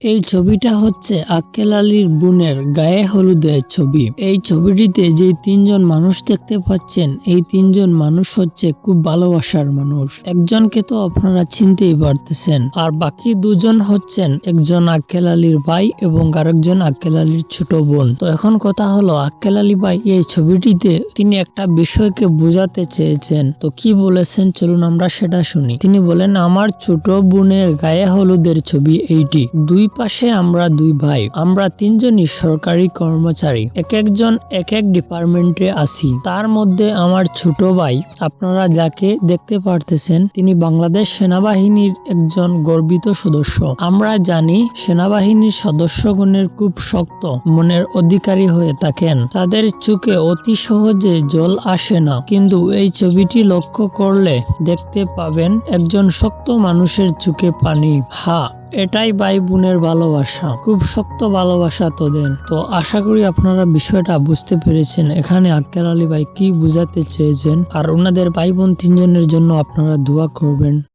এই ছবিটা হচ্ছে আক্কেল আলীর বোনের গায়ে হলুদের ছবি। এই ছবিটিতে যে তিনজন মানুষ দেখতে পাচ্ছেন, এই তিনজন মানুষ হচ্ছে খুব ভালোবাসার মানুষ। একজনকে তো আপনারা চিনতেই পারতেছেন, আর বাকি দুজন হচ্ছেন একজন আক্কেল আলীর ভাই এবং আরেকজন আক্কেল আলীর ছোট বোন। তো এখন কথা হলো, আক্কেল আলী ভাই এই ছবিটিতে তিনি একটা বিষয়কে বোঝাতে চেয়েছেন। তো কি বলেছেন চলুন আমরা সেটা শুনি। তিনি বলেন, আমার ছোট বোনের গায়ে হলুদের ছবি এইটি। দুই পাশে আমরা দুই ভাই, আমরা তিনজনই সরকারি কর্মচারী, এক একজন এক এক ডিপার্টমেন্টে আছি। তার মধ্যে আমার ছোট ভাই, আপনারা যাকে দেখতে পারতেছেন, তিনি বাংলাদেশ সেনাবাহিনীর একজন গর্বিত সদস্য। আমরা জানি সেনাবাহিনীর সদস্যগণের খুব শক্ত মনের অধিকারী হয়ে থাকেন, তাদের চোখে অতি সহজে জল আসে না। কিন্তু এই ছবিটি লক্ষ্য করলে দেখতে পাবেন একজন শক্ত মানুষের চোখে পানি। এটাই ভাই বোনের ভালোবাসা, খুব শক্ত ভালোবাসা তোদের। তো আশা করি আপনারা বিষয়টা বুঝতে পেরেছেন এখানে আক্কেল আলী ভাই কি বুঝাতে চেয়েছেন, আর ওনাদের ভাই বোন তিনজনের জন্য আপনারা দোয়া করবেন।